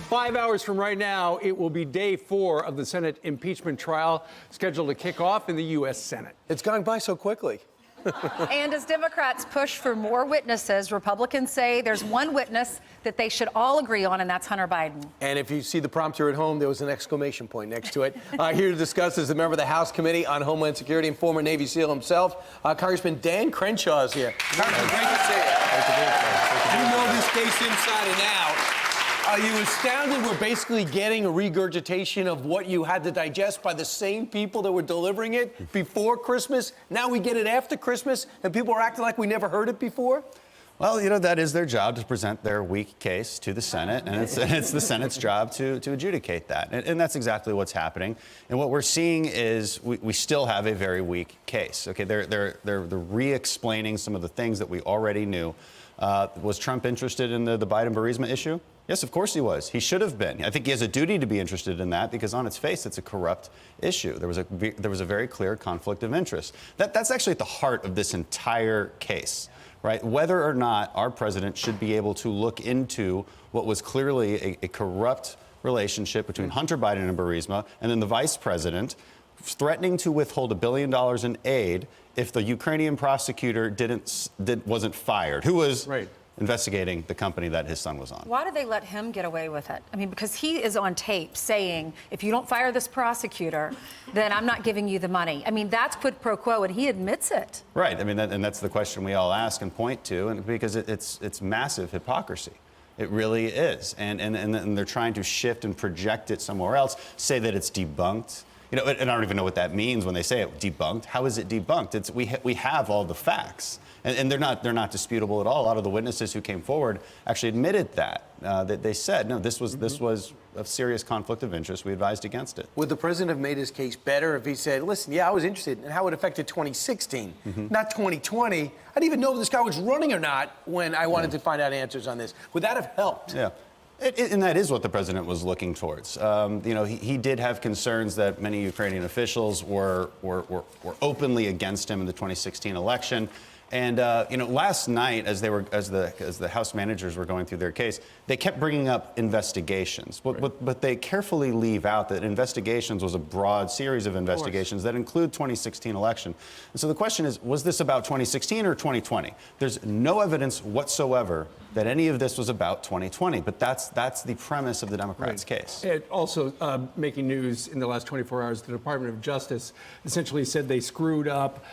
5 hours from right now, it will be day 4 of the Senate impeachment trial scheduled to kick off in the U.S. Senate. It's gone by so quickly. And as Democrats push for more witnesses, Republicans say there's one witness that they should all agree on, and that's Hunter Biden. And if you see the prompter at home, there was an exclamation point next to it. Here to discuss is the member of the House Committee on Homeland Security and former Navy SEAL himself, Congressman Dan Crenshaw is here. Congressman, great to see you. You know this case inside and out. Are you astounded we're basically getting a regurgitation of what you had to digest by the same people that were delivering it before Christmas? Now we get it after Christmas, and people are acting like we never heard it before? Well, you know, that is their job, to present their weak case to the Senate, and it's the Senate's job to adjudicate that. And that's exactly what's happening. And what we're seeing is we still have a very weak case. Okay, they're re-explaining some of the things that we already knew. Was Trump interested in the Biden-Burisma issue? Yes, of course he was. He should have been. I think he has a duty to be interested in that because on its face, it's a corrupt issue. There was a very clear conflict of interest. That's actually at the heart of this entire case, right? Whether or not our president should be able to look into what was clearly a corrupt relationship between Hunter Biden and Burisma, and then the vice president threatening to withhold $1 billion in aid if the Ukrainian prosecutor wasn't fired, who was investigating the company that his son was on. Why did they let him get away with it? I mean, because he is on tape saying, if you don't fire this prosecutor, then I'm not giving you the money. I mean, that's quid pro quo, and he admits it. Right. I mean, and that's the question we all ask and point to, and because it's massive hypocrisy. It really is. And they're trying to shift and project it somewhere else, say that it's debunked. You know, and I don't even know what that means when they say it debunked. How is it debunked? We have all the facts, and they're not disputable at all. A lot of the witnesses who came forward actually admitted that they said, no, this was a serious conflict of interest. We advised against it. Would the president have made his case better if he said, listen, yeah, I was interested in how it affected 2016, not 2020. I didn't even know if this guy was running or not when I wanted to find out answers on this. Would that have helped? Yeah. And that is what the president was looking towards. You know, he did have concerns that many Ukrainian officials were openly against him in the 2016 election. And you know, last night, as the House managers were going through their case, they kept bringing up investigations, but they carefully leave out that investigations was a broad series of investigations that include 2016 election. And so the question is, was this about 2016 or 2020? There's no evidence whatsoever that any of this was about 2020, but that's the premise of the Democrats' case. And also making news in the last 24 hours, the Department of Justice essentially said they screwed up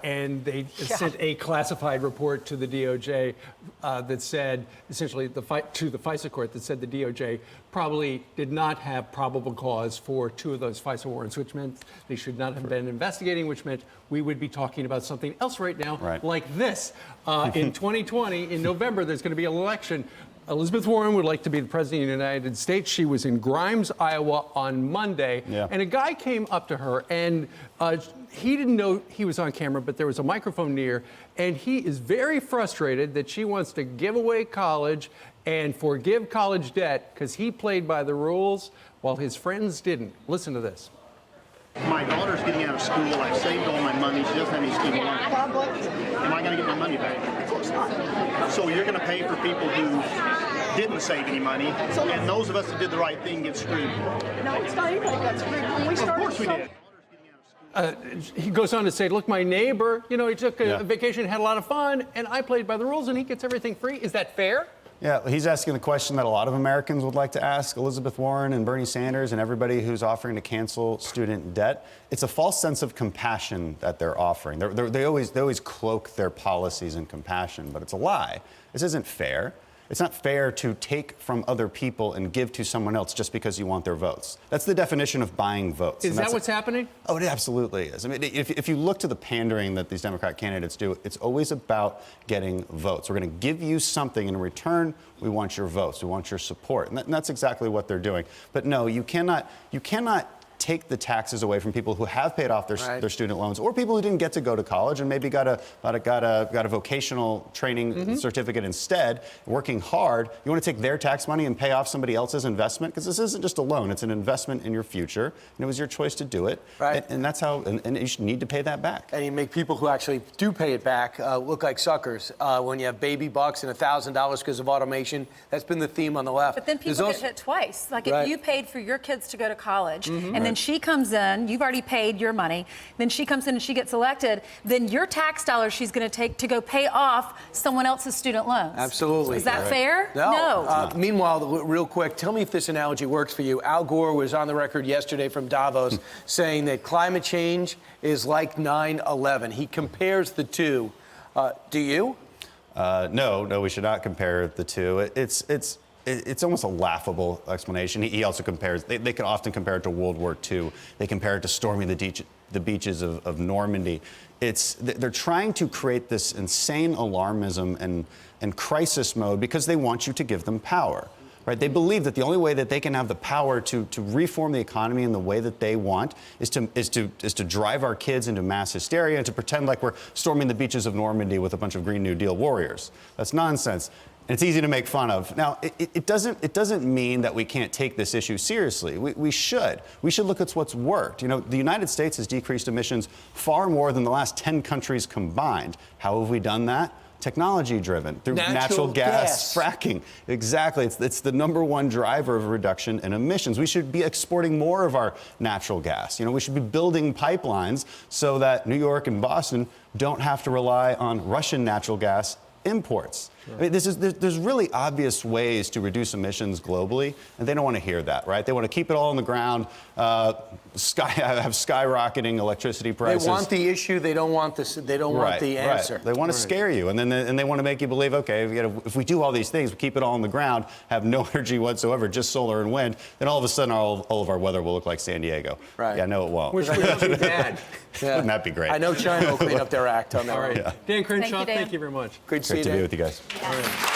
and they sent a classified report to the DOJ that said, essentially, to the FISA court that said the DOJ probably did not have probable cause for 2 of those FISA warrants, which meant they should not have been investigating, which meant we would be talking about something else right now, like this. In 2020, in November, there's going to be an election. Elizabeth Warren would like to be the president of the United States. She was in Grimes, Iowa on Monday, and a guy came up to her, and he didn't know he was on camera, but there was a microphone near, and he is very frustrated that she wants to give away college and forgive college debt because he played by the rules while his friends didn't. Listen to this. My daughter's getting out of school. I've saved all my money. She doesn't have any student loans. Am I going to get my money back? Of course not. So you're going to pay for people who didn't save any money, and those of us that did the right thing get screwed. No, it's not anybody got screwed. When we started, of course we did. He goes on to say, look, my neighbor, you know, he took a vacation, had a lot of fun, and I played by the rules, and he gets everything free. Is that fair? Yeah, he's asking the question that a lot of Americans would like to ask Elizabeth Warren and Bernie Sanders and everybody who's offering to cancel student debt. It's a false sense of compassion that they're offering. They always cloak their policies in compassion, but it's a lie. This isn't fair. It's not fair to take from other people and give to someone else just because you want their votes. That's the definition of buying votes. Is that what's happening? Oh, it absolutely is. I mean, if you look to the pandering that these Democrat candidates do, it's always about getting votes. We're going to give you something in return. We want your votes. We want your support. And that's exactly what they're doing. But no, you cannot take the taxes away from people who have paid off their student loans, or people who didn't get to go to college and maybe got a vocational training certificate instead, working hard. You want to take their tax money and pay off somebody else's investment, because this isn't just a loan; it's an investment in your future, and it was your choice to do it. Right. And that's how. And you should need to pay that back. And you make people who actually do pay it back look like suckers. When you have baby bucks and $1,000 because of automation, that's been the theme on the left. But then people get hit twice. Like Right. if you paid for your kids to go to college, and then she comes in, you've already paid your money, then she comes in and she gets elected, then your tax dollars she's going to take to go pay off someone else's student loans. Absolutely. Is that fair? No. Meanwhile, real quick, tell me if this analogy works for you. Al Gore was on the record yesterday from Davos saying that climate change is like 9/11. He compares the two. Do you? No, we should not compare the two. It's almost a laughable explanation. He also compares, they can often compare it to World War II. They compare it to storming the beaches of Normandy. They're trying to create this insane alarmism and crisis mode because they want you to give them power. Right? They believe that the only way that they can have the power to reform the economy in the way that they want is to drive our kids into mass hysteria and to pretend like we're storming the beaches of Normandy with a bunch of Green New Deal warriors. That's nonsense. And it's easy to make fun of. Now, it doesn't mean that we can't take this issue seriously. We should. We should look at what's worked. You know, the United States has decreased emissions far more than the last 10 countries combined. How have we done that? Technology-driven, through natural gas, fracking. Exactly. It's the #1 driver of reduction in emissions. We should be exporting more of our natural gas. You know, we should be building pipelines so that New York and Boston don't have to rely on Russian natural gas imports. I mean, there's really obvious ways to reduce emissions globally, and they don't want to hear that, right? They want to keep it all on the ground, have skyrocketing electricity prices. They want the issue. They don't want this. They don't want the answer. Right. They want to scare you, and then they want to make you believe, okay, if we do all these things, we keep it all on the ground, have no energy whatsoever, just solar and wind, then all of a sudden all of our weather will look like San Diego. Right. Yeah, no, it won't. Which would be bad. Wouldn't that be great? I know China will clean up their act on that. All right. one. Dan Crenshaw, Dan. thank you very much. Great to see Great you. to be with you guys. Yes.